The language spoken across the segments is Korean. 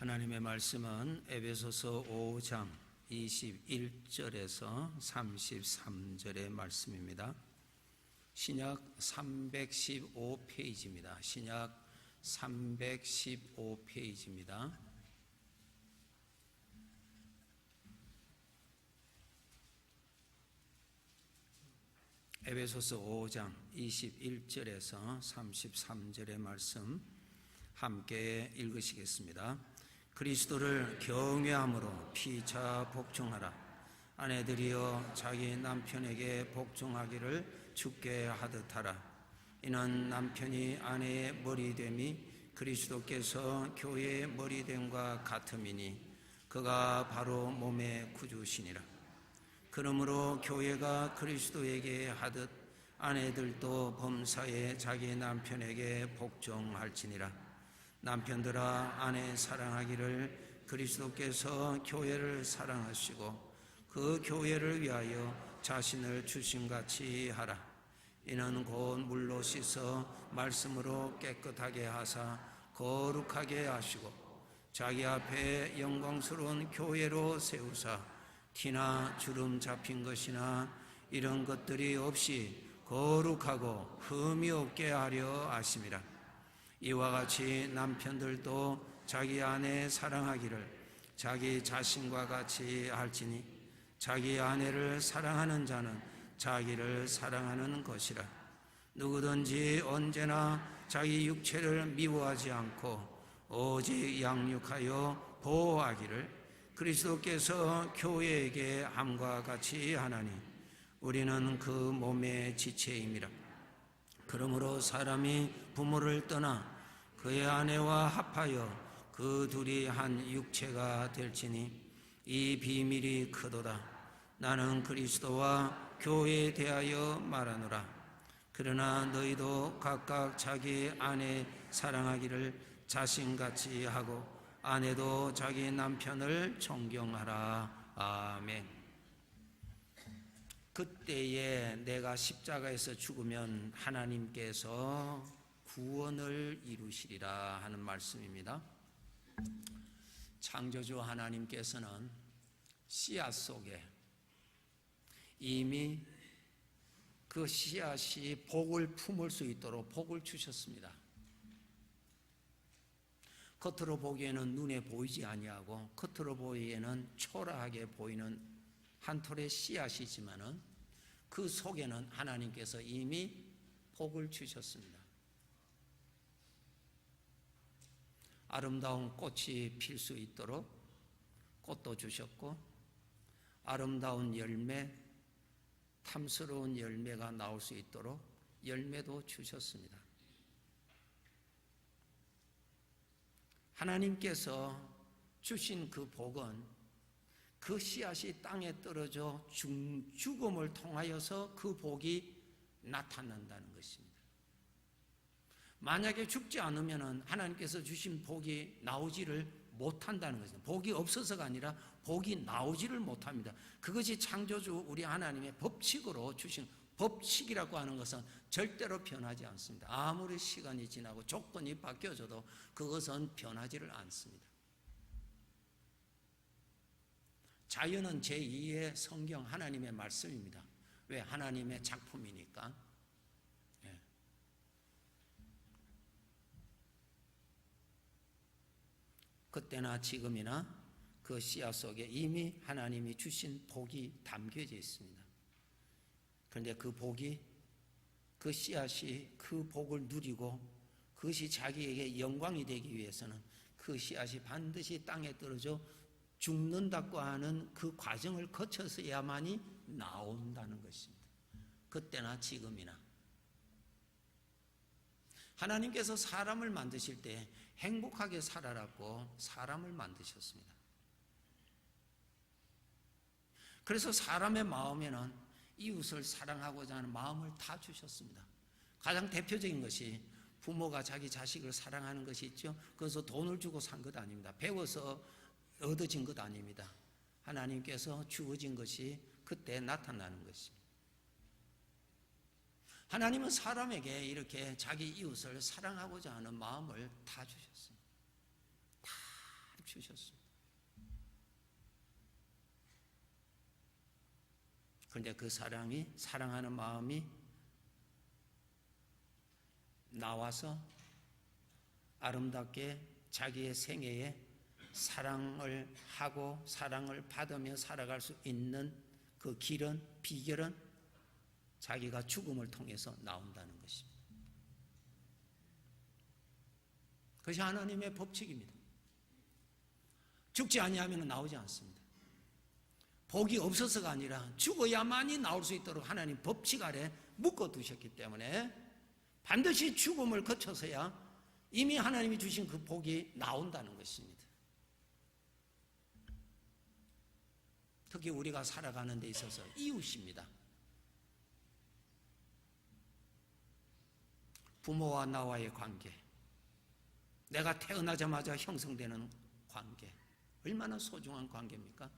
하나님의 말씀은 에베소서 5장 21절에서 33절의 말씀입니다. 신약 315페이지입니다. 신약 315페이지입니다. 에베소서 5장 21절에서 33절의 말씀 함께 읽으시겠습니다. 그리스도를 경외함으로 피차 복종하라. 아내들이여 자기 남편에게 복종하기를 주께 하듯하라. 이는 남편이 아내의 머리됨이 그리스도께서 교회의 머리됨과 같음이니 그가 바로 몸의 구주시니라. 그러므로 교회가 그리스도에게 하듯 아내들도 범사에 자기 남편에게 복종할지니라. 남편들아 아내 사랑하기를 그리스도께서 교회를 사랑하시고 그 교회를 위하여 자신을 주심같이 하라. 이는 곧 물로 씻어 말씀으로 깨끗하게 하사 거룩하게 하시고 자기 앞에 영광스러운 교회로 세우사 티나 주름 잡힌 것이나 이런 것들이 없이 거룩하고 흠이 없게 하려 하심이라. 이와 같이 남편들도 자기 아내 사랑하기를 자기 자신과 같이 할지니 자기 아내를 사랑하는 자는 자기를 사랑하는 것이라. 누구든지 언제나 자기 육체를 미워하지 않고 오직 양육하여 보호하기를 그리스도께서 교회에게 함과 같이 하나니 우리는 그 몸의 지체임이라. 그러므로 사람이 부모를 떠나 그의 아내와 합하여 그 둘이 한 육체가 될지니 이 비밀이 크도다. 나는 그리스도와 교회에 대하여 말하노라. 그러나 너희도 각각 자기 아내 사랑하기를 자신같이 하고 아내도 자기 남편을 존경하라. 아멘. 그때에 내가 십자가에서 죽으면 하나님께서 구원을 이루시리라 하는 말씀입니다. 창조주 하나님께서는 씨앗 속에 이미 그 씨앗이 복을 품을 수 있도록 복을 주셨습니다. 겉으로 보기에는 눈에 보이지 아니하고 겉으로 보기에는 초라하게 보이는 한 톨의 씨앗이지만은 그 속에는 하나님께서 이미 복을 주셨습니다. 아름다운 꽃이 필 수 있도록 꽃도 주셨고 아름다운 열매, 탐스러운 열매가 나올 수 있도록 열매도 주셨습니다. 하나님께서 주신 그 복은 그 씨앗이 땅에 떨어져 죽음을 통하여서 그 복이 나타난다는 것입니다. 만약에 죽지 않으면 하나님께서 주신 복이 나오지를 못한다는 것입니다. 복이 없어서가 아니라 복이 나오지를 못합니다. 그것이 창조주 우리 하나님의 법칙으로 주신 법칙이라고 하는 것은 절대로 변하지 않습니다. 아무리 시간이 지나고 조건이 바뀌어져도 그것은 변하지를 않습니다. 자연은 제2의 성경 하나님의 말씀입니다. 왜? 하나님의 작품이니까. 예. 그때나 지금이나 그 씨앗 속에 이미 하나님이 주신 복이 담겨져 있습니다. 그런데 그 복이, 그 씨앗이 그 복을 누리고 그것이 자기에게 영광이 되기 위해서는 그 씨앗이 반드시 땅에 떨어져 죽는다고 하는 그 과정을 거쳐서야만이 나온다는 것입니다. 그때나 지금이나. 하나님께서 사람을 만드실 때 행복하게 살아라고 사람을 만드셨습니다. 그래서 사람의 마음에는 이웃을 사랑하고자 하는 마음을 다 주셨습니다. 가장 대표적인 것이 부모가 자기 자식을 사랑하는 것이 있죠. 그래서 돈을 주고 산 것 아닙니다. 배워서 얻어진 것 아닙니다. 하나님께서 주어진 것이 그때 나타나는 것입니다. 하나님은 사람에게 이렇게 자기 이웃을 사랑하고자 하는 마음을 다 주셨습니다. 다 주셨습니다. 그런데 그 사랑하는 마음이 나와서 아름답게 자기의 생애에 사랑을 하고 사랑을 받으며 살아갈 수 있는 그 비결은 자기가 죽음을 통해서 나온다는 것입니다. 그것이 하나님의 법칙입니다. 죽지 아니하면 나오지 않습니다. 복이 없어서가 아니라 죽어야만이 나올 수 있도록 하나님 법칙 아래 묶어두셨기 때문에 반드시 죽음을 거쳐서야 이미 하나님이 주신 그 복이 나온다는 것입니다. 특히 우리가 살아가는 데 있어서 이웃입니다. 부모와 나와의 관계, 내가 태어나자마자 형성되는 관계, 얼마나 소중한 관계입니까?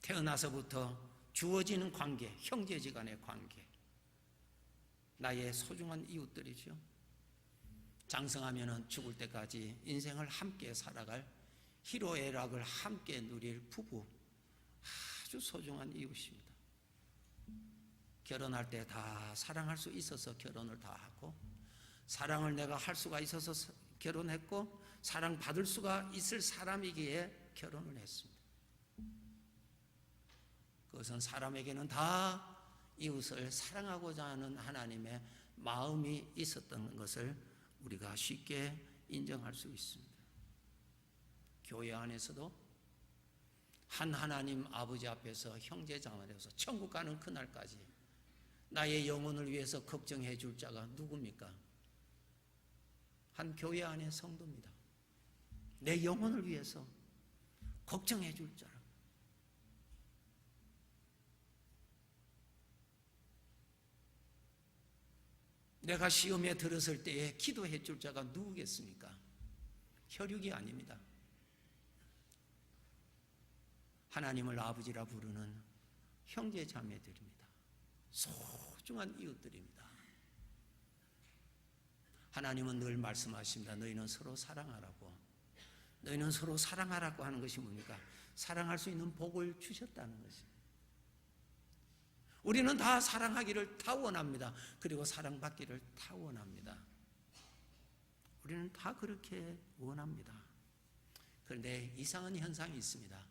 태어나서부터 주어지는 관계, 형제지간의 관계, 나의 소중한 이웃들이죠. 장성하면 죽을 때까지 인생을 함께 살아갈 희로애락을 함께 누릴 부부, 아주 소중한 이웃입니다. 결혼할 때 다 사랑할 수 있어서 결혼을 다 하고, 사랑을 내가 할 수가 있어서 결혼했고, 사랑받을 수가 있을 사람이기에 결혼을 했습니다. 그것은 사람에게는 다 이웃을 사랑하고자 하는 하나님의 마음이 있었던 것을 우리가 쉽게 인정할 수 있습니다. 교회 안에서도 한 하나님 아버지 앞에서 형제자매로서 천국 가는 그날까지 나의 영혼을 위해서 걱정해 줄 자가 누굽니까? 한 교회 안의 성도입니다. 내 영혼을 위해서 걱정해 줄 자라. 내가 시험에 들었을 때에 기도해 줄 자가 누구겠습니까? 혈육이 아닙니다. 하나님을 아버지라 부르는 형제 자매들입니다. 소중한 이웃들입니다. 하나님은 늘 말씀하십니다. 너희는 서로 사랑하라고. 너희는 서로 사랑하라고 하는 것이 뭡니까? 사랑할 수 있는 복을 주셨다는 것입니다. 우리는 다 사랑하기를 다 원합니다. 그리고 사랑받기를 다 원합니다. 우리는 다 그렇게 원합니다. 그런데 이상한 현상이 있습니다.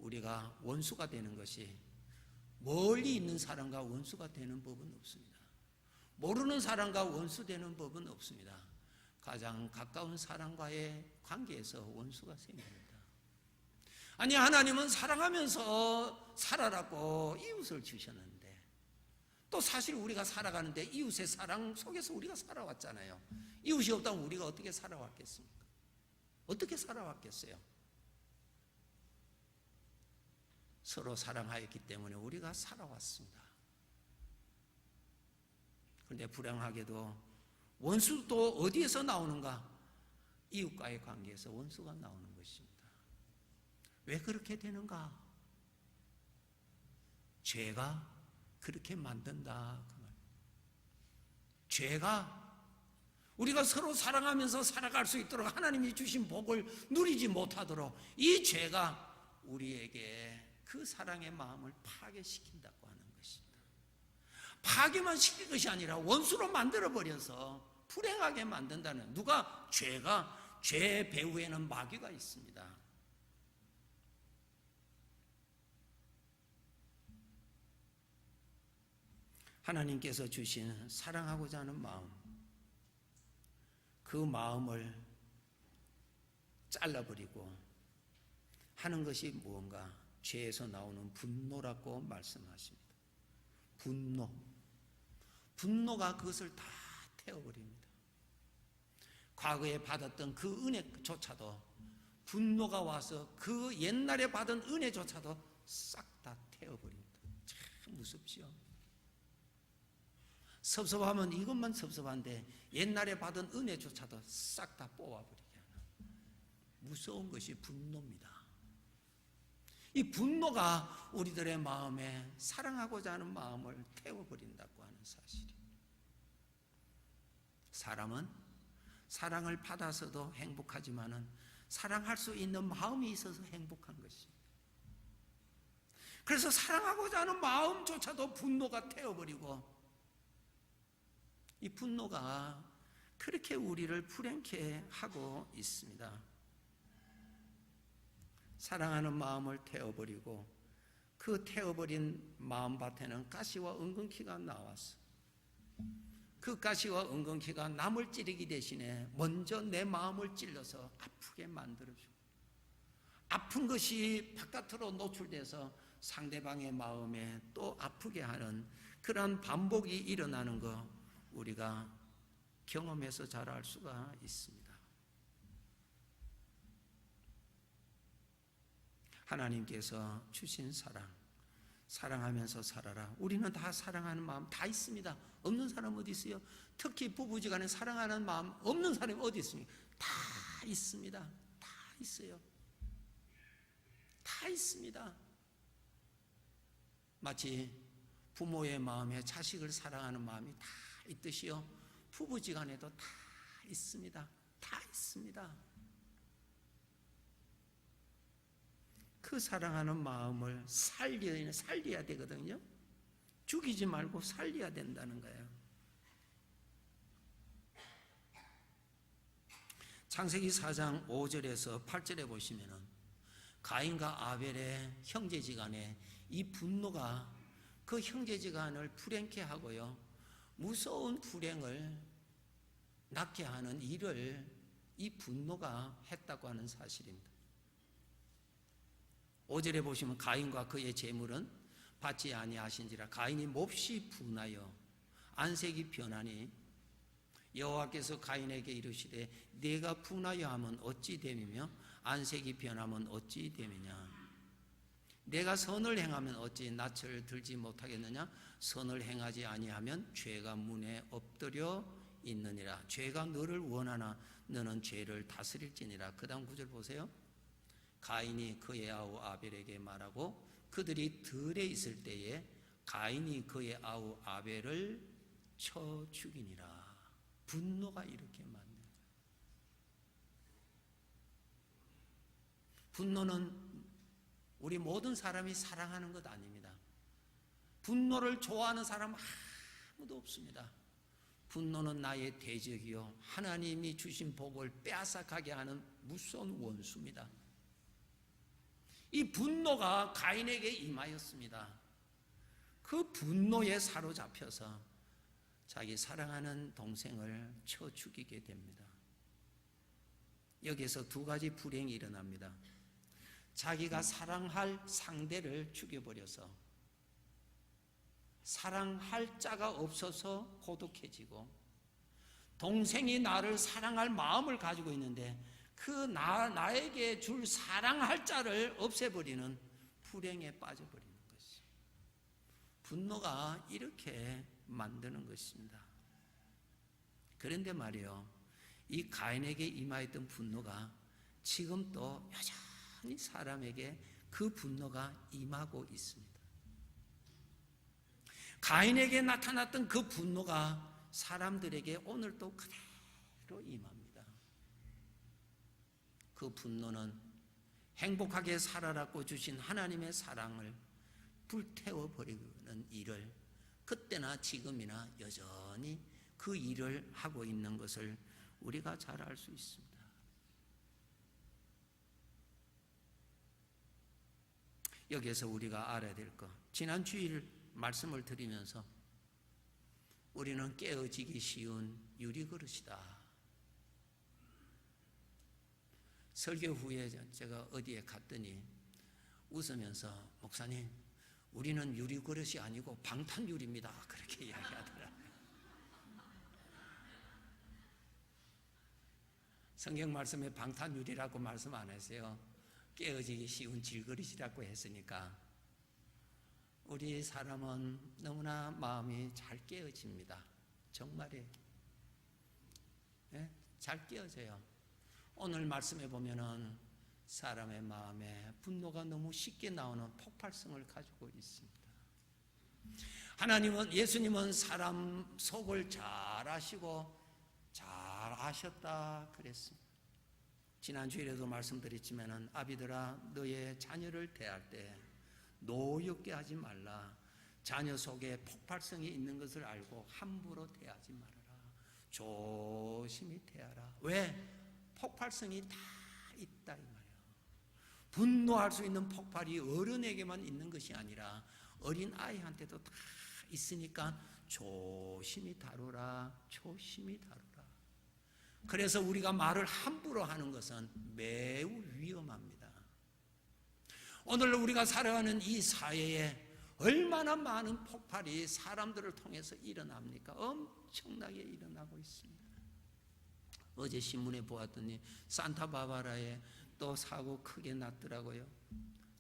우리가 원수가 되는 것이 멀리 있는 사람과 원수가 되는 법은 없습니다. 모르는 사람과 원수 되는 법은 없습니다. 가장 가까운 사람과의 관계에서 원수가 생깁니다. 아니, 하나님은 사랑하면서 살아라고 이웃을 주셨는데, 또 사실 우리가 살아가는데 이웃의 사랑 속에서 우리가 살아왔잖아요. 이웃이 없다면 우리가 어떻게 살아왔겠습니까? 어떻게 살아왔겠어요? 서로 사랑하였기 때문에 우리가 살아왔습니다. 그런데 불행하게도 원수도 어디에서 나오는가? 이웃과의 관계에서 원수가 나오는 것입니다. 왜 그렇게 되는가? 죄가 그렇게 만든다. 그 말. 죄가 우리가 서로 사랑하면서 살아갈 수 있도록 하나님이 주신 복을 누리지 못하도록 이 죄가 우리에게 그 사랑의 마음을 파괴시킨다고 하는 것입니다. 파괴만 시킬 것이 아니라 원수로 만들어버려서 불행하게 만든다는, 누가? 죄가. 죄 배후에는 마귀가 있습니다. 하나님께서 주신 사랑하고자 하는 마음, 그 마음을 잘라버리고 하는 것이 무언가? 죄에서 나오는 분노라고 말씀하십니다. 분노가 그것을 다 태워버립니다. 과거에 받았던 그 은혜조차도, 분노가 와서 그 옛날에 받은 은혜조차도 싹 다 태워버립니다. 참 무섭지요. 섭섭하면 이것만 섭섭한데 옛날에 받은 은혜조차도 싹 다 뽑아버리게 하는 무서운 것이 분노입니다. 이 분노가 우리들의 마음에 사랑하고자 하는 마음을 태워버린다고 하는 사실이. 사람은 사랑을 받아서도 행복하지만은 사랑할 수 있는 마음이 있어서 행복한 것입니다. 그래서 사랑하고자 하는 마음조차도 분노가 태워버리고, 이 분노가 그렇게 우리를 불행케 하고 있습니다. 사랑하는 마음을 태워버리고 그 태워버린 마음밭에는 가시와 은근키가 나왔어. 그 가시와 은근키가 남을 찌르기 대신에 먼저 내 마음을 찔러서 아프게 만들어주고, 아픈 것이 바깥으로 노출돼서 상대방의 마음에 또 아프게 하는 그런 반복이 일어나는 거 우리가 경험해서 잘 알 수가 있습니다. 하나님께서 주신 사랑, 사랑하면서 살아라. 우리는 다 사랑하는 마음 다 있습니다. 없는 사람 어디 있어요? 특히 부부지간에 사랑하는 마음 없는 사람이 어디 있습니까? 다 있습니다. 다 있어요. 다 있습니다. 마치 부모의 마음에 자식을 사랑하는 마음이 다 있듯이요, 부부지간에도 다 있습니다. 다 있습니다. 그 사랑하는 마음을 살려야 되거든요. 죽이지 말고 살려야 된다는 거예요. 창세기 4장 5절에서 8절에 보시면은 가인과 아벨의 형제지간에 이 분노가 그 형제지간을 불행케 하고요, 무서운 불행을 낳게 하는 일을 이 분노가 했다고 하는 사실입니다. 5절에 보시면 가인과 그의 재물은 받지 아니하신지라 가인이 몹시 분하여 안색이 변하니 여호와께서 가인에게 이르시되 네가 분하여 하면 어찌 됨이며 안색이 변하면 어찌 됨이냐. 내가 선을 행하면 어찌 낯을 들지 못하겠느냐. 선을 행하지 아니하면 죄가 문에 엎드려 있느니라. 죄가 너를 원하나 너는 죄를 다스릴지니라. 그 다음 9절 보세요. 가인이 그의 아우 아벨에게 말하고 그들이 들에 있을 때에 가인이 그의 아우 아벨을 쳐 죽이니라. 분노가 이렇게 만든 거예요. 분노는 우리 모든 사람이 사랑하는 것 아닙니다. 분노를 좋아하는 사람 아무도 없습니다. 분노는 나의 대적이요 하나님이 주신 복을 빼앗아가게 하는 무서운 원수입니다. 이 분노가 가인에게 임하였습니다. 그 분노에 사로잡혀서 자기 사랑하는 동생을 쳐 죽이게 됩니다. 여기에서 두 가지 불행이 일어납니다. 자기가 사랑할 상대를 죽여버려서 사랑할 자가 없어서 고독해지고, 동생이 나를 사랑할 마음을 가지고 있는데 그 나에게 줄 사랑할 자를 없애버리는 불행에 빠져버리는 것이, 분노가 이렇게 만드는 것입니다. 그런데 말이요, 이 가인에게 임하였던 분노가 지금 또 여전히 사람에게 그 분노가 임하고 있습니다. 가인에게 나타났던 그 분노가 사람들에게 오늘도 그대로 임합니다. 그 분노는 행복하게 살아라고 주신 하나님의 사랑을 불태워버리는 일을 그때나 지금이나 여전히 그 일을 하고 있는 것을 우리가 잘 알 수 있습니다. 여기에서 우리가 알아야 될 것, 지난 주일 말씀을 드리면서 우리는 깨어지기 쉬운 유리그릇이다. 설교 후에 제가 어디에 갔더니 웃으면서 목사님, 우리는 유리그릇이 아니고 방탄유리입니다. 그렇게 이야기하더라. 성경 말씀에 방탄유리라고 말씀 안 했어요. 깨어지기 쉬운 질그릇이라고 했으니까 우리 사람은 너무나 마음이 잘 깨어집니다. 정말이에요. 네? 잘 깨어져요. 오늘 말씀해 보면은 사람의 마음에 분노가 너무 쉽게 나오는 폭발성을 가지고 있습니다. 예수님은 사람 속을 잘 아시고 잘 아셨다 그랬습니다. 지난주일에도 말씀드렸지만은 아비들아, 너의 자녀를 대할 때 노엽게 하지 말라. 자녀 속에 폭발성이 있는 것을 알고 함부로 대하지 말아라. 조심히 대하라. 왜? 폭발성이 다 있다 이 말이야. 분노할 수 있는 폭발이 어른에게만 있는 것이 아니라 어린 아이한테도 다 있으니까 조심히 다루라. 조심히 다루라. 그래서 우리가 말을 함부로 하는 것은 매우 위험합니다. 오늘 우리가 살아가는 이 사회에 얼마나 많은 폭발이 사람들을 통해서 일어납니까? 엄청나게 일어나고 있습니다. 어제 신문에 보았더니 산타바바라에 또 사고 크게 났더라고요.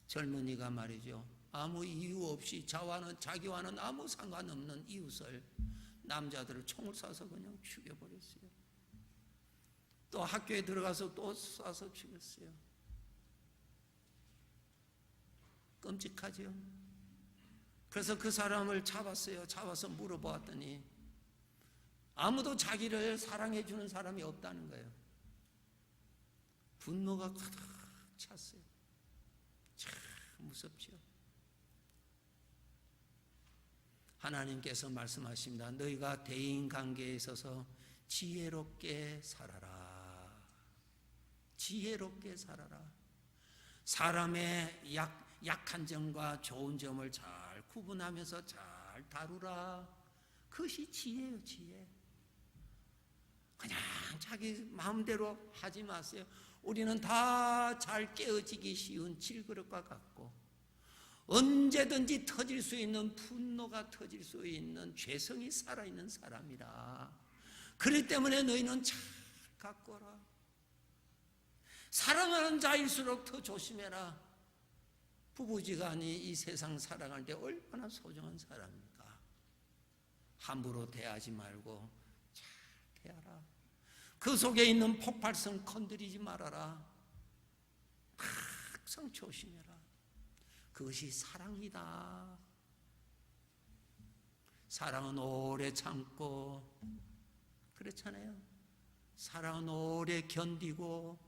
젊은이가 말이죠, 아무 이유 없이 자기와는 아무 상관없는 이웃을, 남자들을 총을 쏴서 그냥 죽여버렸어요. 또 학교에 들어가서 또 쏴서 죽였어요. 끔찍하죠. 그래서 그 사람을 잡았어요. 잡아서 물어보았더니 아무도 자기를 사랑해 주는 사람이 없다는 거예요. 분노가 가득 찼어요. 참 무섭죠. 하나님께서 말씀하십니다. 너희가 대인관계에 있어서 지혜롭게 살아라. 지혜롭게 살아라. 사람의 약한 점과 좋은 점을 잘 구분하면서 잘 다루라. 그것이 지혜예요, 지혜. 그냥 자기 마음대로 하지 마세요. 우리는 다 잘 깨어지기 쉬운 질그릇과 같고 언제든지 터질 수 있는 분노가 터질 수 있는 죄성이 살아있는 사람이라. 그렇기 때문에 너희는 잘 가꿔라. 사랑하는 자일수록 더 조심해라. 부부지간이 이 세상 살아갈 때 얼마나 소중한 사람입니까? 함부로 대하지 말고 잘 대하라. 그 속에 있는 폭발성 건드리지 말아라. 항상 조심해라. 그것이 사랑이다. 사랑은 오래 참고, 그렇잖아요. 사랑은 오래 견디고,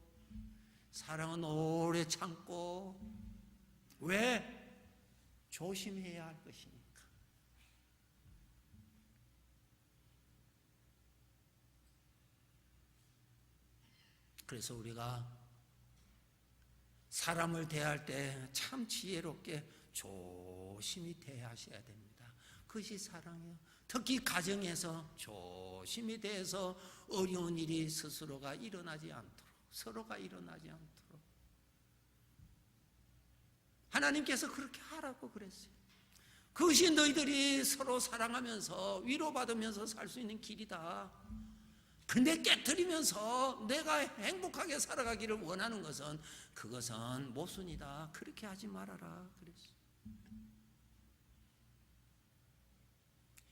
사랑은 오래 참고. 왜? 조심해야 할 것이니까. 그래서 우리가 사람을 대할 때 참 지혜롭게 조심히 대하셔야 됩니다. 그것이 사랑이에요. 특히 가정에서 조심히 대해서 어려운 일이 스스로가 일어나지 않도록, 서로가 일어나지 않도록. 하나님께서 그렇게 하라고 그랬어요. 그것이 너희들이 서로 사랑하면서 위로받으면서 살 수 있는 길이다. 근데 깨트리면서 내가 행복하게 살아가기를 원하는 것은 그것은 모순이다. 그렇게 하지 말아라 그랬어요.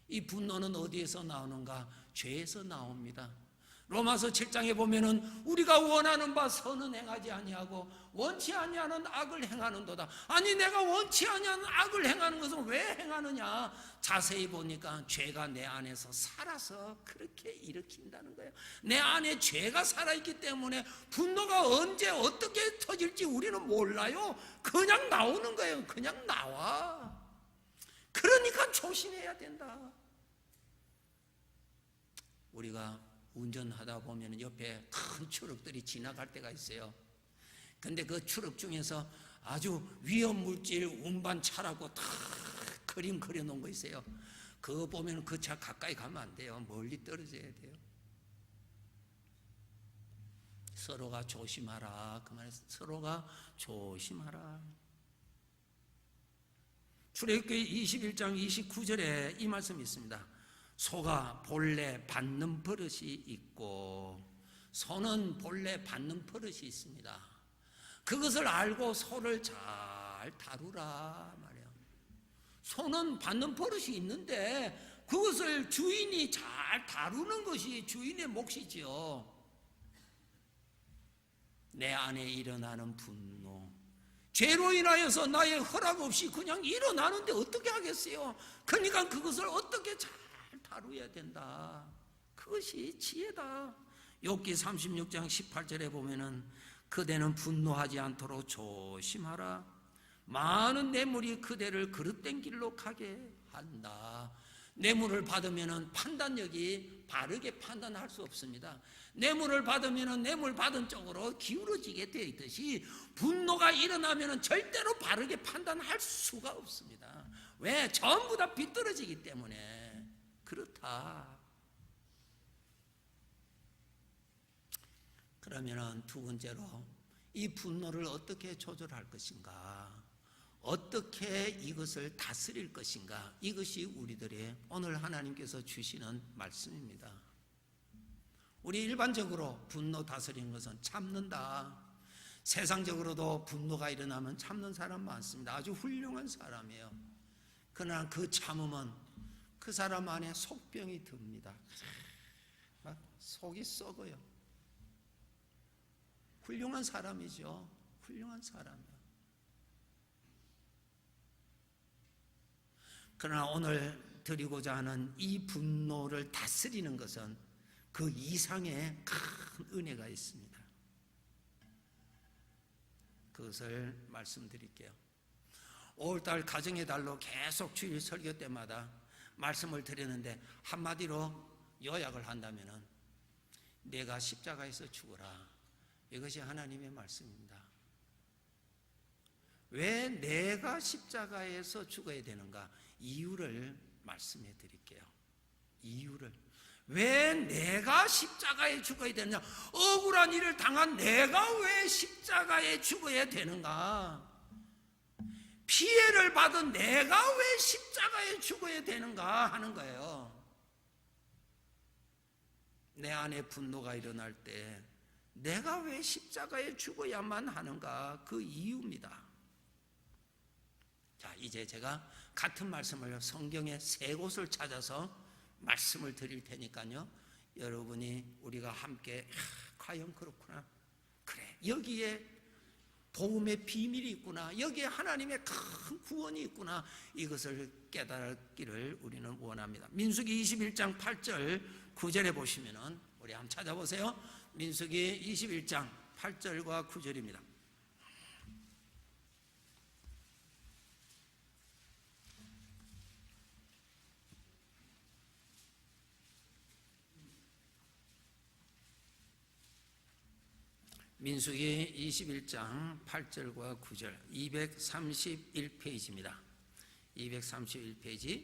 이 분노는 어디에서 나오는가? 죄에서 나옵니다. 로마서 7장에 보면은 우리가 원하는 바 선은 행하지 아니하고 원치 아니하는 악을 행하는도다. 아니 내가 원치 아니하는 악을 행하는 것은 왜 행하느냐? 자세히 보니까 죄가 내 안에서 살아서 그렇게 일으킨다는 거예요. 내 안에 죄가 살아있기 때문에 분노가 언제 어떻게 터질지 우리는 몰라요. 그냥 나오는 거예요. 그냥 나와. 그러니까 조심해야 된다. 우리가 운전하다 보면 옆에 큰 트럭들이 지나갈 때가 있어요. 근데 그 트럭 중에서 아주 위험물질 운반차라고 다 그림 그려놓은 거 있어요. 그거 보면 그 차 가까이 가면 안 돼요. 멀리 떨어져야 돼요. 서로가 조심하라. 그 말에서 서로가 조심하라. 출애굽기 21장 29절에 이 말씀이 있습니다. 소가 본래 받는 버릇이 있고 소는 본래 받는 버릇이 있습니다. 그것을 알고 소를 잘 다루라 말이에요. 소는 받는 버릇이 있는데 그것을 주인이 잘 다루는 것이 주인의 몫이지요. 내 안에 일어나는 분노, 죄로 인하여서 나의 허락 없이 그냥 일어나는데 어떻게 하겠어요? 그러니까 그것을 어떻게 잘 다루어야 된다. 그것이 지혜다. 욥기 36장 18절에 보면은 그대는 분노하지 않도록 조심하라. 많은 뇌물이 그대를 그릇된 길로 가게 한다. 뇌물을 받으면은 판단력이 바르게 판단할 수 없습니다. 뇌물을 받으면은 뇌물 받은 쪽으로 기울어지게 되어 있듯이 분노가 일어나면은 절대로 바르게 판단할 수가 없습니다. 왜? 전부 다 비떨어지기 때문에 그렇다. 그러면은 두 번째로 이 분노를 어떻게 조절할 것인가? 어떻게 이것을 다스릴 것인가? 이것이 우리들의 오늘 하나님께서 주시는 말씀입니다. 우리 일반적으로 분노 다스리는 것은 참는다. 세상적으로도 분노가 일어나면 참는 사람 많습니다. 아주 훌륭한 사람이에요. 그러나 그 참음은 그 사람 안에 속병이 듭니다. 막 속이 썩어요. 훌륭한 사람이죠. 훌륭한 사람이에요. 그러나 오늘 드리고자 하는 이 분노를 다스리는 것은 그 이상의 큰 은혜가 있습니다. 그것을 말씀드릴게요. 5월달 가정의 달로 계속 주일 설교 때마다 말씀을 드리는데 한마디로 요약을 한다면은 내가 십자가에서 죽어라. 이것이 하나님의 말씀입니다. 왜 내가 십자가에서 죽어야 되는가? 이유를 말씀해 드릴게요. 이유를. 왜 내가 십자가에 죽어야 되느냐? 억울한 일을 당한 내가 왜 십자가에 죽어야 되는가? 피해를 받은 내가 왜 십자가에 죽어야 되는가 하는 거예요. 내 안에 분노가 일어날 때 내가 왜 십자가에 죽어야만 하는가? 그 이유입니다. 자, 이제 제가 같은 말씀을 성경의 세 곳을 찾아서 말씀을 드릴 테니까요. 여러분이 우리가 함께 과연 그렇구나. 그래, 여기에 도움의 비밀이 있구나. 여기에 하나님의 큰 구원이 있구나. 이것을 깨닫기를 우리는 원합니다. 민수기 21장 8절 9절에 보시면은 우리 한번 찾아보세요. 민수기 21장 8절과 9절입니다. 민수기 21장 8절과 9절 231페이지입니다. 231페이지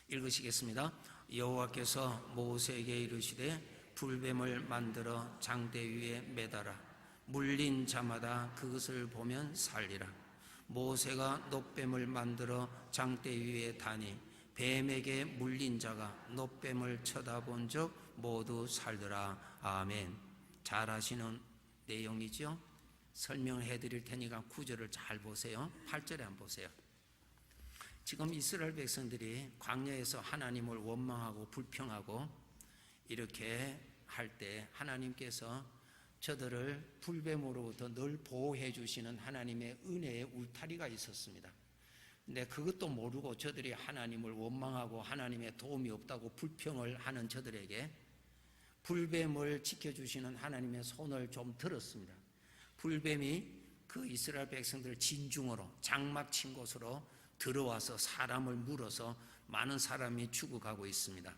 읽으시겠습니다. 여호와께서 모세에게 이르시되 불뱀을 만들어 장대 위에 매달아 물린 자마다 그것을 보면 살리라. 모세가 놋뱀을 만들어 장대 위에 다니 뱀에게 물린 자가 놋뱀을 쳐다본 적 모두 살더라. 아멘. 잘 아시는 내용이죠. 설명해 드릴 테니까 9절을 잘 보세요. 8절에 한번 보세요. 지금 이스라엘 백성들이 광야에서 하나님을 원망하고 불평하고 이렇게 할 때 하나님께서 저들을 불뱀으로부터 늘 보호해 주시는 하나님의 은혜의 울타리가 있었습니다. 근데 그것도 모르고 저들이 하나님을 원망하고 하나님의 도움이 없다고 불평을 하는 저들에게 불뱀을 지켜주시는 하나님의 손을 좀 들었습니다. 불뱀이 그 이스라엘 백성들 진중으로 장막 친 곳으로 들어와서 사람을 물어서 많은 사람이 죽어가고 있습니다.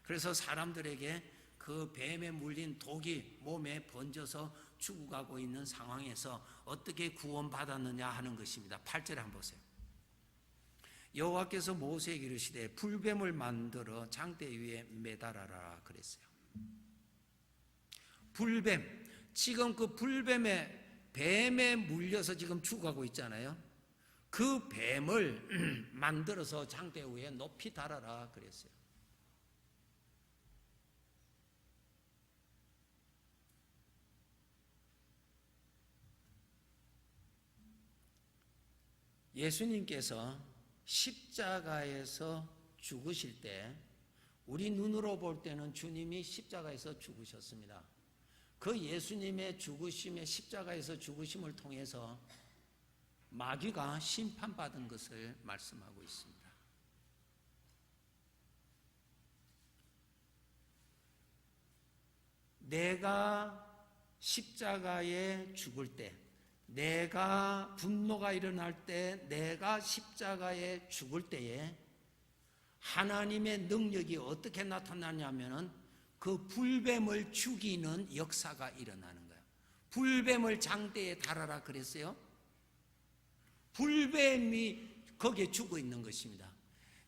그래서 사람들에게 그 뱀에 물린 독이 몸에 번져서 죽어가고 있는 상황에서 어떻게 구원받았느냐 하는 것입니다. 8절에 한번 보세요. 여호와께서 모세에게 이르시되 불뱀을 만들어 장대 위에 매달아라 그랬어요. 불뱀, 지금 그 뱀에 물려서 지금 죽어가고 있잖아요. 그 뱀을 만들어서 장대 위에 높이 달아라 그랬어요. 예수님께서 십자가에서 죽으실 때 우리 눈으로 볼 때는 주님이 십자가에서 죽으셨습니다. 그 예수님의 죽으심의 십자가에서 죽으심을 통해서 마귀가 심판받은 것을 말씀하고 있습니다. 내가 십자가에 죽을 때, 내가 분노가 일어날 때, 내가 십자가에 죽을 때에 하나님의 능력이 어떻게 나타나냐면은 그 불뱀을 죽이는 역사가 일어나는 거예요. 불뱀을 장대에 달아라 그랬어요. 불뱀이 거기에 죽어 있는 것입니다.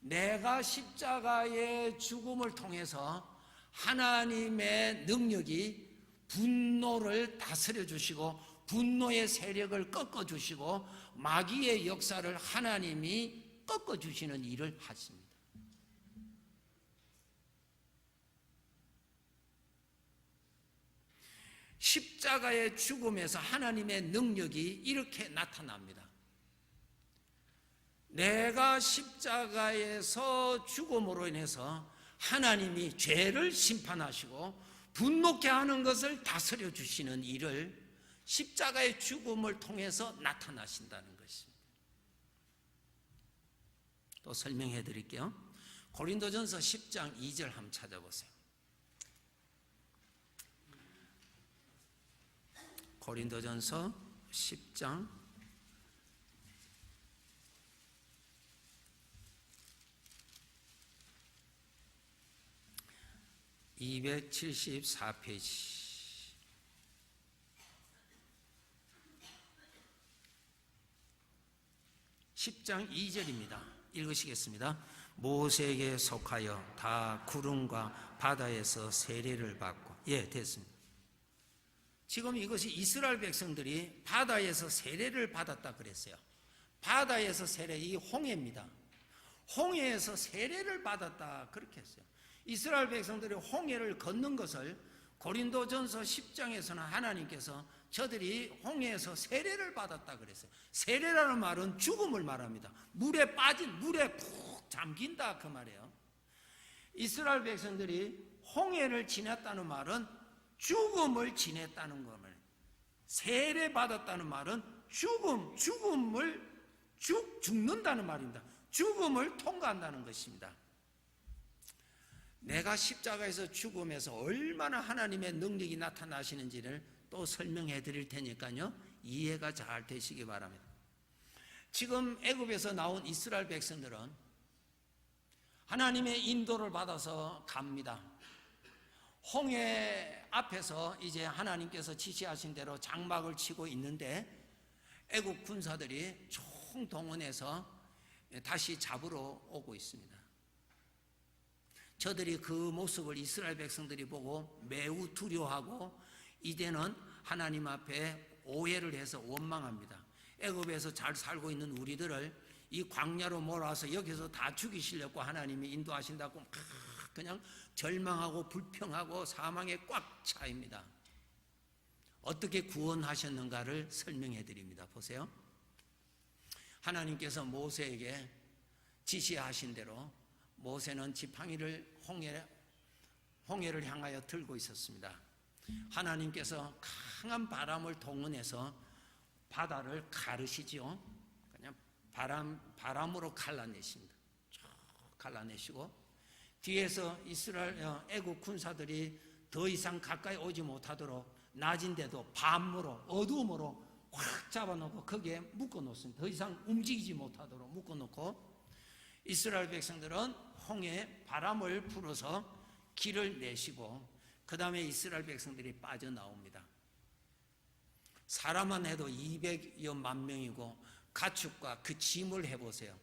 내가 십자가의 죽음을 통해서 하나님의 능력이 분노를 다스려 주시고 분노의 세력을 꺾어 주시고 마귀의 역사를 하나님이 꺾어 주시는 일을 하십니다. 십자가의 죽음에서 하나님의 능력이 이렇게 나타납니다. 내가 십자가에서 죽음으로 인해서 하나님이 죄를 심판하시고 분노케 하는 것을 다스려 주시는 일을 십자가의 죽음을 통해서 나타나신다는 것입니다. 또 설명해 드릴게요. 고린도전서 10장 2절 한번 찾아보세요. 고린도전서 10장 274페이지 10장 2절입니다. 읽으시겠습니다. 모세에게 속하여 다 구름과 바다에서 세례를 받고, 예, 됐습니다. 지금 이것이 이스라엘 백성들이 바다에서 세례를 받았다 그랬어요. 바다에서 세례, 이 홍해입니다. 홍해에서 세례를 받았다 그렇게 했어요. 이스라엘 백성들이 홍해를 걷는 것을 고린도전서 10장에서는 하나님께서 저들이 홍해에서 세례를 받았다 그랬어요. 세례라는 말은 죽음을 말합니다. 물에 푹 잠긴다 그 말이에요. 이스라엘 백성들이 홍해를 지났다는 말은 죽음을 지냈다는 겁니다. 세례 받았다는 말은 죽는다는 말입니다. 죽음을 통과한다는 것입니다. 내가 십자가에서 죽음에서 얼마나 하나님의 능력이 나타나시는지를 또 설명해 드릴 테니까요, 이해가 잘 되시기 바랍니다. 지금 애굽에서 나온 이스라엘 백성들은 하나님의 인도를 받아서 갑니다. 홍해 앞에서 이제 하나님께서 지시하신 대로 장막을 치고 있는데 애굽 군사들이 총동원해서 다시 잡으러 오고 있습니다. 저들이 그 모습을 이스라엘 백성들이 보고 매우 두려워하고 이제는 하나님 앞에 오해를 해서 원망합니다. 애굽에서 잘 살고 있는 우리들을 이 광야로 몰아서 여기서 다 죽이시려고 하나님이 인도하신다고 그냥 절망하고 불평하고 사망에 꽉 차입니다. 어떻게 구원하셨는가를 설명해 드립니다. 보세요. 하나님께서 모세에게 지시하신 대로 모세는 지팡이를 홍해를 향하여 들고 있었습니다. 하나님께서 강한 바람을 동원해서 바다를 가르시지요. 그냥 바람으로 갈라내십니다. 쭉 갈라내시고 뒤에서 애국 군사들이 더 이상 가까이 오지 못하도록 낮인데도 밤으로 어두움으로 확 잡아놓고 거기에 묶어놓습니다. 더 이상 움직이지 못하도록 묶어놓고 이스라엘 백성들은 홍해에 바람을 불어서 길을 내시고 그 다음에 이스라엘 백성들이 빠져나옵니다. 사람만 해도 200여만 명이고 가축과 그 짐을 해보세요.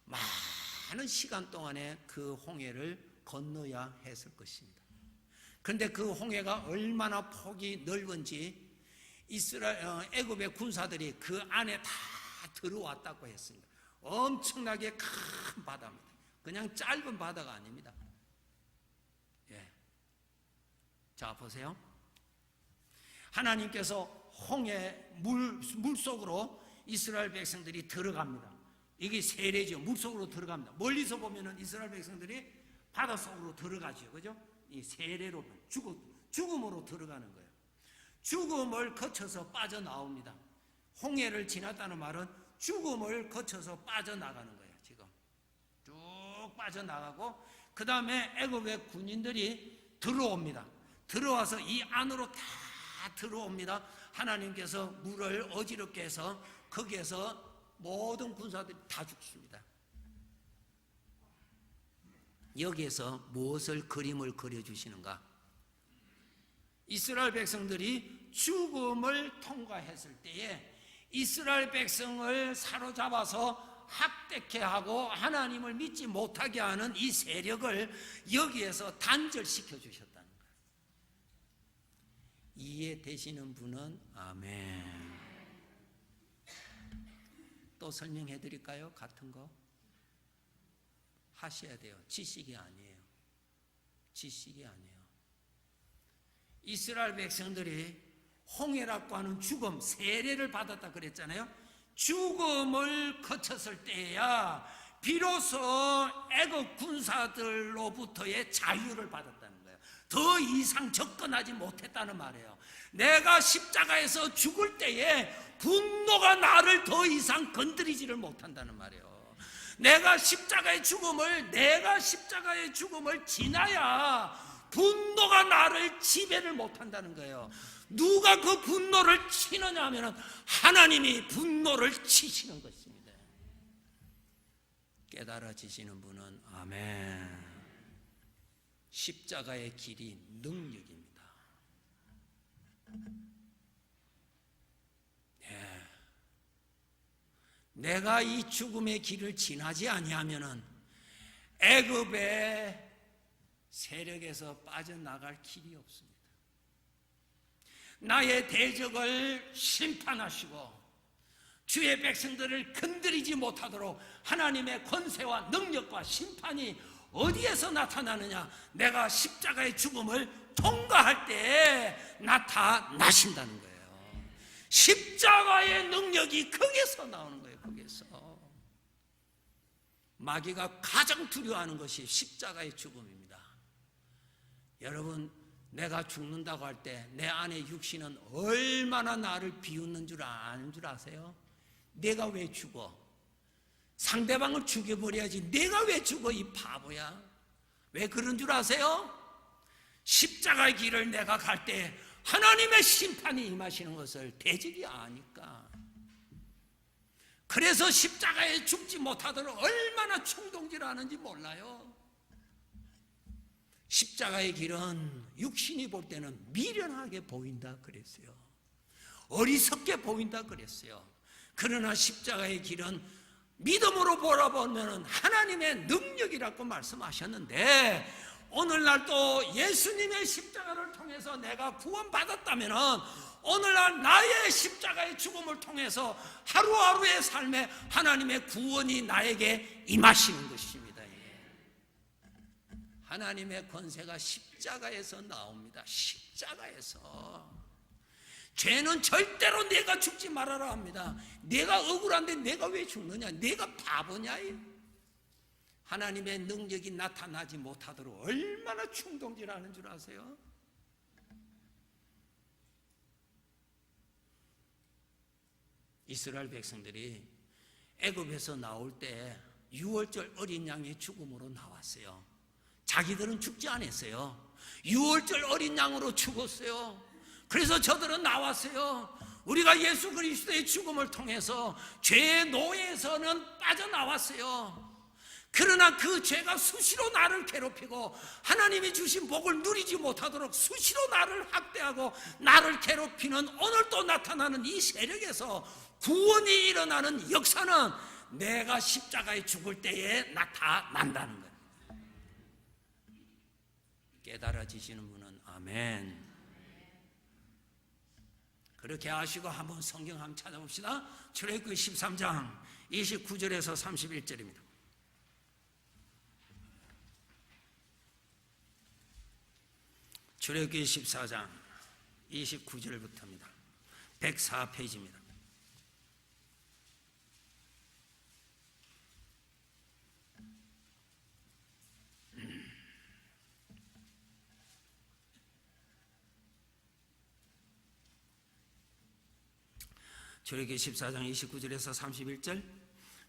많은 시간 동안에 그 홍해를 건너야 했을 것입니다. 그런데 그 홍해가 얼마나 폭이 넓은지 애굽의 군사들이 그 안에 다 들어왔다고 했습니다. 엄청나게 큰 바다입니다. 그냥 짧은 바다가 아닙니다. 예. 자, 보세요. 하나님께서 홍해 물속으로 이스라엘 백성들이 들어갑니다. 이게 세례죠. 물속으로 들어갑니다. 멀리서 보면은 이스라엘 백성들이 바닷속으로 들어가죠. 그죠? 이 세례로 죽음으로 들어가는 거예요. 죽음을 거쳐서 빠져나옵니다. 홍해를 지났다는 말은 죽음을 거쳐서 빠져나가는 거예요. 지금 쭉 빠져나가고 그 다음에 애굽의 군인들이 들어옵니다. 들어와서 이 안으로 다 들어옵니다. 하나님께서 물을 어지럽게 해서 거기에서 모든 군사들이 다 죽습니다. 여기에서 무엇을 그림을 그려주시는가? 이스라엘 백성들이 죽음을 통과했을 때에 이스라엘 백성을 사로잡아서 학대케 하고 하나님을 믿지 못하게 하는 이 세력을 여기에서 단절시켜 주셨다는 거예요. 이해되시는 분은 아멘. 또 설명해 드릴까요? 같은 거 하셔야 돼요. 지식이 아니에요. 지식이 아니에요. 이스라엘 백성들이 홍해라고 하는 죽음, 세례를 받았다 그랬잖아요. 죽음을 거쳤을 때야 비로소 애국 군사들로부터의 자유를 받았다는 거예요. 더 이상 접근하지 못했다는 말이에요. 내가 십자가에서 죽을 때에 분노가 나를 더 이상 건드리지를 못한다는 말이에요. 내가 십자가의 죽음을 지나야 분노가 나를 지배를 못한다는 거예요. 누가 그 분노를 치느냐 하면 하나님이 분노를 치시는 것입니다. 깨달아지시는 분은 아멘. 십자가의 길이 능력입니다. 네. 내가 이 죽음의 길을 지나지 아니하면은 애굽의 세력에서 빠져나갈 길이 없습니다. 나의 대적을 심판하시고 주의 백성들을 건드리지 못하도록 하나님의 권세와 능력과 심판이 어디에서 나타나느냐? 내가 십자가의 죽음을 통과할 때에 나타나신다는 거예요. 십자가의 능력이 거기에서 나오는 거예요. 거기에서 마귀가 가장 두려워하는 것이 십자가의 죽음입니다. 여러분, 내가 죽는다고 할 때 내 안에 육신은 얼마나 나를 비웃는 줄 아는 줄 아세요? 내가 왜 죽어? 상대방을 죽여버려야지 내가 왜 죽어, 이 바보야? 왜 그런 줄 아세요? 십자가의 길을 내가 갈 때 하나님의 심판이 임하시는 것을 대적이 아니까. 그래서 십자가에 죽지 못하도록 얼마나 충동질하는지 몰라요. 십자가의 길은 육신이 볼 때는 미련하게 보인다 그랬어요. 어리석게 보인다 그랬어요. 그러나 십자가의 길은 믿음으로 바라보면 하나님의 능력이라고 말씀하셨는데, 오늘날 또 예수님의 십자가를 통해서 내가 구원받았다면 오늘날 나의 십자가의 죽음을 통해서 하루하루의 삶에 하나님의 구원이 나에게 임하시는 것입니다. 하나님의 권세가 십자가에서 나옵니다. 십자가에서. 죄는 절대로 내가 죽지 말아라 합니다. 내가 억울한데 내가 왜 죽느냐? 내가 바보냐? 하나님의 능력이 나타나지 못하도록 얼마나 충동질하는 줄 아세요? 이스라엘 백성들이 애굽에서 나올 때 6월절 어린 양의 죽음으로 나왔어요. 자기들은 죽지 않았어요. 6월절 어린 양으로 죽었어요. 그래서 저들은 나왔어요. 우리가 예수 그리스도의 죽음을 통해서 죄의 노예에서는 빠져나왔어요. 그러나 그 죄가 수시로 나를 괴롭히고 하나님이 주신 복을 누리지 못하도록 수시로 나를 학대하고 나를 괴롭히는 오늘 또 나타나는 이 세력에서 구원이 일어나는 역사는 내가 십자가에 죽을 때에 나타난다는 거예요. 깨달아지시는 분은 아멘. 그렇게 하시고 한번 성경 한번 찾아봅시다. 출애굽기 13장 29절에서 31절입니다. 출애굽기 14장 29절부터입니다. 104페이지입니다. 출애굽기 14장 29절에서 31절.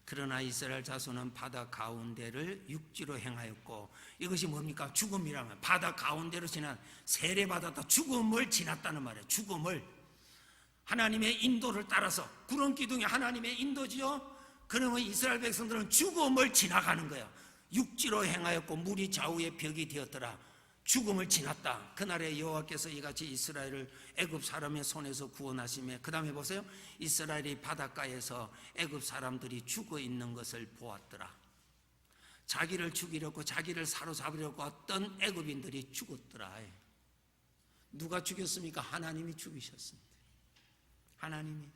그러나 이스라엘 자손은 바다 가운데를 육지로 행하였고, 이것이 뭡니까? 죽음이라면 바다 가운데로 지난, 세례받았다, 죽음을 지났다는 말이에요. 죽음을, 하나님의 인도를 따라서, 구름 기둥이 하나님의 인도지요. 그러면 이스라엘 백성들은 죽음을 지나가는 거예요. 육지로 행하였고 물이 좌우의 벽이 되었더라. 죽음을 지났다. 그날에 여호와께서 이같이 이스라엘을 애굽 사람의 손에서 구원하시며, 그 다음에 보세요. 이스라엘이 바닷가에서 애굽 사람들이 죽어 있는 것을 보았더라. 자기를 죽이려고, 자기를 사로잡으려고 어떤 애굽인들이 죽었더라. 누가 죽였습니까? 하나님이 죽이셨습니다. 하나님이.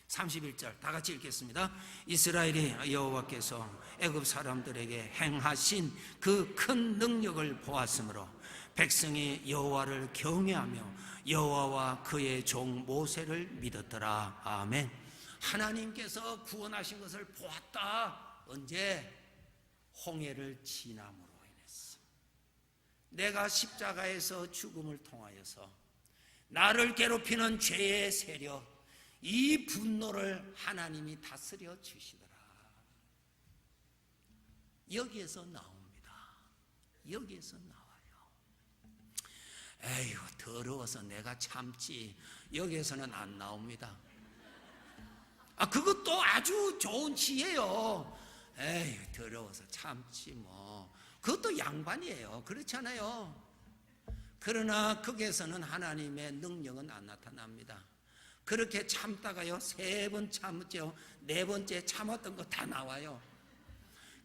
31절 다 같이 읽겠습니다. 이스라엘이 여호와께서 애굽 사람들에게 행하신 그 큰 능력을 보았으므로 백성이 여호와를 경외하며 여호와와 그의 종 모세를 믿었더라. 아멘. 하나님께서 구원하신 것을 보았다. 언제? 홍해를 지남으로 인해서. 내가 십자가에서 죽음을 통하여서 나를 괴롭히는 죄의 세력, 이 분노를 하나님이 다스려 주시더라. 여기에서 나옵니다. 여기에서 나와요. 에휴, 더러워서 내가 참지. 여기에서는 안 나옵니다. 그것도 아주 좋은 지혜요. 에휴, 더러워서 참지 뭐. 그것도 양반이에요. 그렇잖아요. 그러나 거기에서는 하나님의 능력은 안 나타납니다. 그렇게 참다가요, 3번 참았죠. 4번째 참았던 거 다 나와요.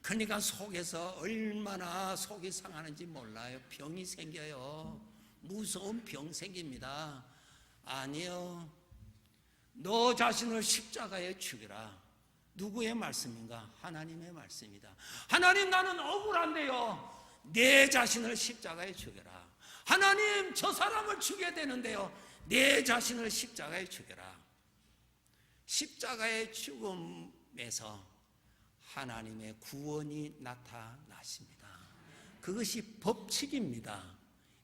그러니까 속에서 얼마나 속이 상하는지 몰라요. 병이 생겨요. 무서운 병 생깁니다. 아니요, 너 자신을 십자가에 죽여라. 누구의 말씀인가? 하나님의 말씀이다. 하나님, 나는 억울한데요, 내 자신을 십자가에 죽여라. 하나님, 저 사람을 죽여야 되는데요, 내 자신을 십자가에 죽여라. 십자가의 죽음에서 하나님의 구원이 나타나십니다. 그것이 법칙입니다.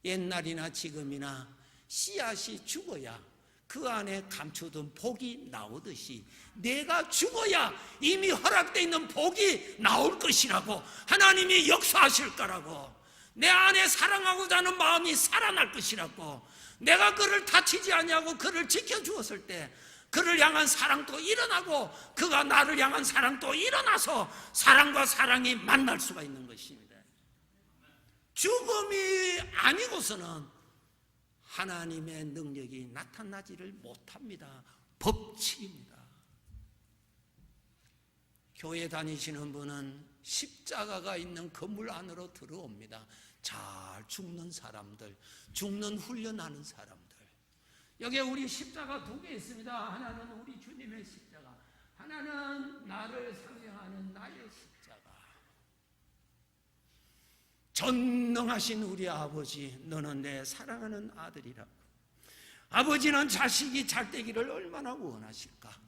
옛날이나 지금이나 씨앗이 죽어야 그 안에 감춰둔 복이 나오듯이 내가 죽어야 이미 허락되어 있는 복이 나올 것이라고, 하나님이 역사하실 거라고, 내 안에 사랑하고자 하는 마음이 살아날 것이라고, 내가 그를 다치지 아니하고 그를 지켜주었을 때 그를 향한 사랑도 일어나고 그가 나를 향한 사랑도 일어나서 사랑과 사랑이 만날 수가 있는 것입니다. 죽음이 아니고서는 하나님의 능력이 나타나지를 못합니다. 법칙입니다. 교회 다니시는 분은 십자가가 있는 건물 안으로 들어옵니다. 잘 죽는 사람들, 죽는 훈련하는 사람들. 여기에 우리 십자가 2개 있습니다. 하나는 우리 주님의 십자가, 하나는 나를 상징하는 나의 십자가. 전능하신 우리 아버지, 너는 내 사랑하는 아들이라고. 아버지는 자식이 잘되기를 얼마나 원하실까?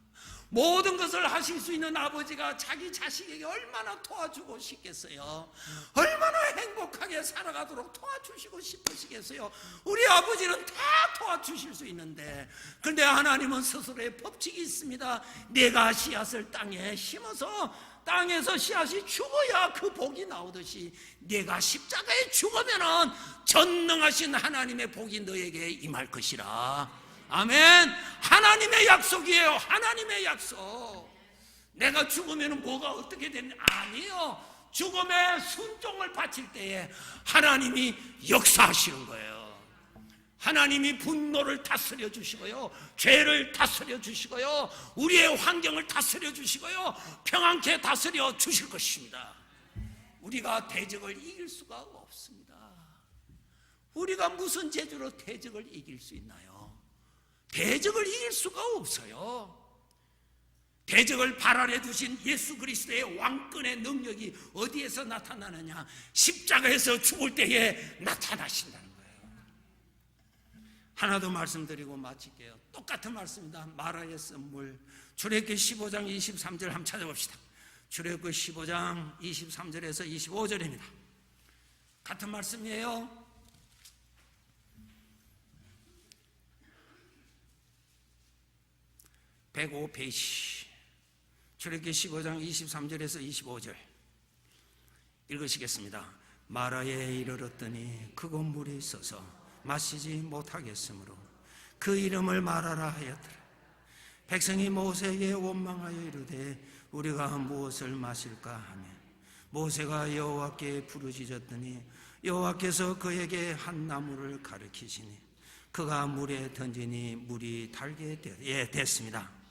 모든 것을 하실 수 있는 아버지가 자기 자식에게 얼마나 도와주고 싶겠어요? 얼마나 행복하게 살아가도록 도와주시고 싶으시겠어요? 우리 아버지는 다 도와주실 수 있는데, 그런데 하나님은 스스로의 법칙이 있습니다. 내가 씨앗을 땅에 심어서 땅에서 씨앗이 죽어야 그 복이 나오듯이 내가 십자가에 죽으면은 전능하신 하나님의 복이 너에게 임할 것이라. 아멘. 하나님의 약속이에요. 하나님의 약속. 내가 죽으면 뭐가 어떻게 되냐? 아니요. 죽음의 순종을 바칠 때에 하나님이 역사하시는 거예요. 하나님이 분노를 다스려 주시고요, 죄를 다스려 주시고요, 우리의 환경을 다스려 주시고요, 평안케 다스려 주실 것입니다. 우리가 대적을 이길 수가 없습니다. 우리가 무슨 재주로 대적을 이길 수 있나요? 대적을 이길 수가 없어요. 대적을 발안해 두신 예수 그리스도의 왕권의 능력이 어디에서 나타나느냐? 십자가에서 죽을 때에 나타나신다는 거예요. 하나 더 말씀드리고 마칠게요. 똑같은 말씀입니다. 마라의 선물, 출애굽기 15장 23절 한번 찾아봅시다. 출애굽기 15장 23절에서 25절입니다. 같은 말씀이에요. 105페이지 출애굽기 15장 23절에서 25절 읽으시겠습니다. 마라에 이르렀더니 그곳 물이 있어서 마시지 못하겠으므로 그 이름을 마라라 하였더라. 백성이 모세에게 원망하여 이르되 우리가 무엇을 마실까 하며 모세가 여호와께 부르짖었더니 여호와께서 그에게 한 나무를 가리키시니 그가 물에 던지니 물이 달게 됐습니다.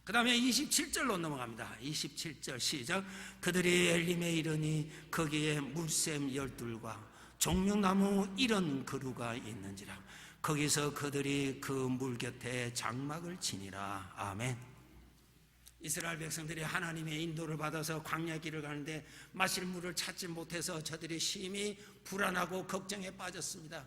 그 다음에 27절로 넘어갑니다. 27절 시작. 그들이 엘림에 이르니 거기에 물샘 12과 종려나무 이런 그루가 있는지라. 거기서 그들이 그 물 곁에 장막을 치니라. 아멘. 이스라엘 백성들이 하나님의 인도를 받아서 광야 길을 가는데 마실 물을 찾지 못해서 저들이 심히 불안하고 걱정에 빠졌습니다.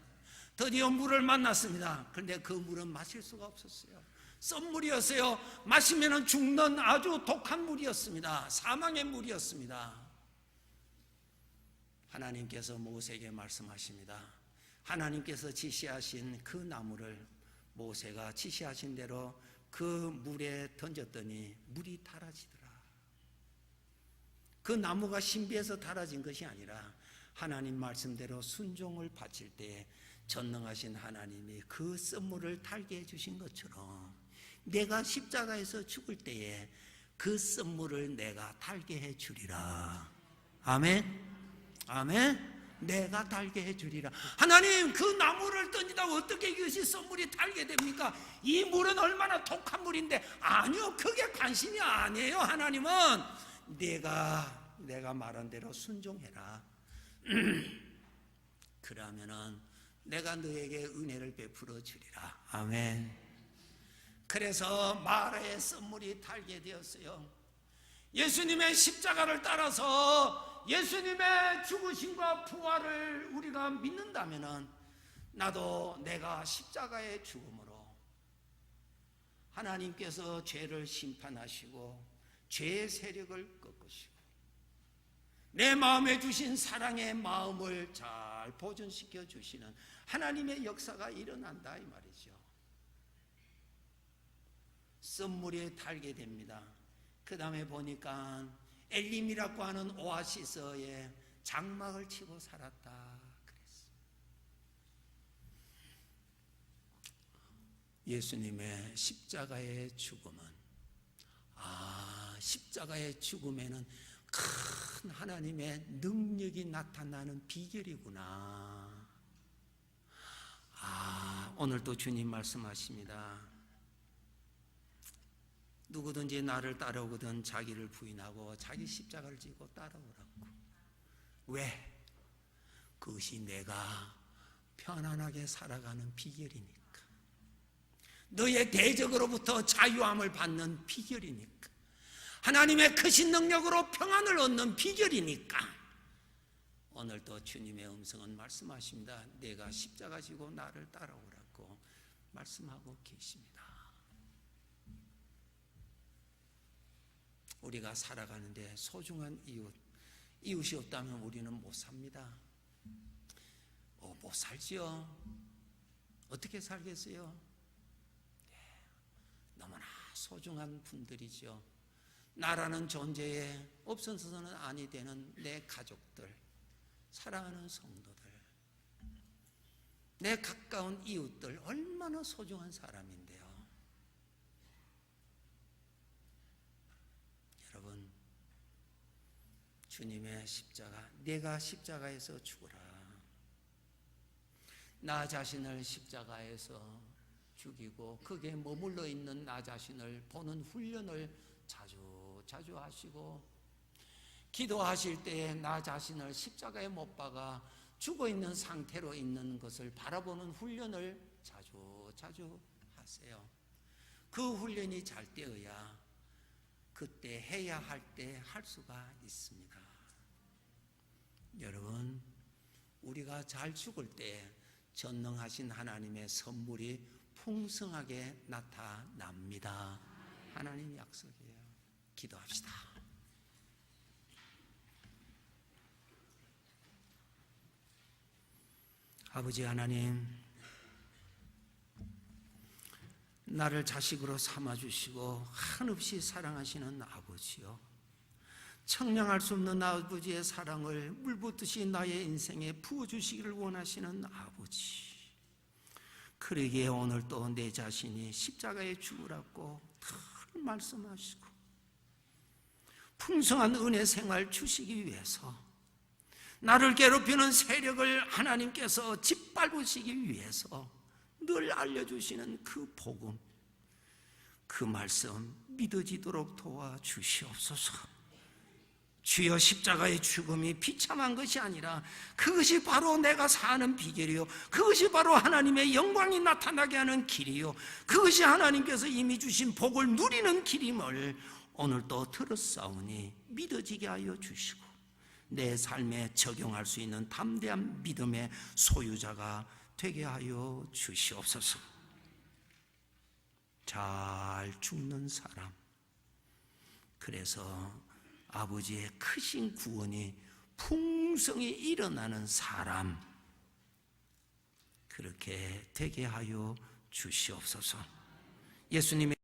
드디어 물을 만났습니다. 그런데 그 물은 마실 수가 없었어요. 썬물이었어요. 마시면 죽는 아주 독한 물이었습니다. 사망의 물이었습니다. 하나님께서 모세에게 말씀하십니다. 하나님께서 지시하신 그 나무를 모세가 지시하신 대로 그 물에 던졌더니 물이 달아지더라. 그 나무가 신비해서 달아진 것이 아니라 하나님 말씀대로 순종을 바칠 때에 전능하신 하나님이 그 썬물을 달게 해주신 것처럼 내가 십자가에서 죽을 때에 그 썬물을 내가 달게 해주리라. 아멘. 아멘. 내가 달게 해주리라. 하나님, 그 나무를 던지다가 어떻게 이것이 썬물이 달게 됩니까? 이 물은 얼마나 독한 물인데. 아니요, 그게 관심이 아니에요. 하나님은 내가 말한 대로 순종해라. 그러면은 내가 너에게 은혜를 베풀어 주리라. 아멘. 그래서 마라의 썬물이 달게 되었어요. 예수님의 십자가를 따라서 예수님의 죽으심과 부활을 우리가 믿는다면 나도 내가 십자가의 죽음으로 하나님께서 죄를 심판하시고 죄의 세력을 꺾으시고 내 마음에 주신 사랑의 마음을 잘 보존시켜 주시는 하나님의 역사가 일어난다 이 말이죠. 썬물이 달게 됩니다. 그 다음에 보니까 엘림이라고 하는 오아시스에 장막을 치고 살았다 그랬어요. 예수님의 십자가의 죽음은 십자가의 죽음에는 큰 하나님의 능력이 나타나는 비결이구나. 오늘도 주님 말씀하십니다. 누구든지 나를 따라오거든 자기를 부인하고 자기 십자가를 지고 따라오라고. 왜? 그것이 내가 편안하게 살아가는 비결이니까. 너의 대적으로부터 자유함을 받는 비결이니까. 하나님의 크신 능력으로 평안을 얻는 비결이니까. 오늘도 주님의 음성은 말씀하십니다. 내가 십자가 지고 나를 따라오라고 말씀하고 계십니다. 우리가 살아가는데 소중한 이웃이 없다면 우리는 못 삽니다. 못 살지요. 어떻게 살겠어요? 너무나 소중한 분들이죠. 나라는 존재에 없어서는 아니 되는 내 가족들, 사랑하는 성도들, 내 가까운 이웃들, 얼마나 소중한 사람인데요. 여러분, 주님의 십자가, 내가 십자가에서 죽으라. 나 자신을 십자가에서 죽이고 거기에 머물러 있는 나 자신을 보는 훈련을 자주 하시고, 기도하실 때에 나 자신을 십자가에 못 박아 죽어 있는 상태로 있는 것을 바라보는 훈련을 자주 하세요. 그 훈련이 잘 되어야 그때 해야 할 때 할 수가 있습니다. 여러분, 우리가 잘 죽을 때 전능하신 하나님의 선물이 풍성하게 나타납니다. 하나님 약속이에요. 기도합시다. 아버지 하나님, 나를 자식으로 삼아주시고 한없이 사랑하시는 아버지요, 청량할 수 없는 아버지의 사랑을 물붓듯이 나의 인생에 부어주시기를 원하시는 아버지, 그러기에 오늘 또 내 자신이 십자가에 죽으라고 늘 말씀하시고 풍성한 은혜 생활 주시기 위해서 나를 괴롭히는 세력을 하나님께서 짓밟으시기 위해서 늘 알려주시는 그 복음, 그 말씀 믿어지도록 도와주시옵소서. 주여, 십자가의 죽음이 비참한 것이 아니라 그것이 바로 내가 사는 비결이요, 그것이 바로 하나님의 영광이 나타나게 하는 길이요, 그것이 하나님께서 이미 주신 복을 누리는 길임을 오늘 또 들었사오니 믿어지게 하여 주시고 내 삶에 적용할 수 있는 담대한 믿음의 소유자가 되게 하여 주시옵소서. 잘 죽는 사람, 그래서 아버지의 크신 구원이 풍성히 일어나는 사람, 그렇게 되게 하여 주시옵소서. 예수님의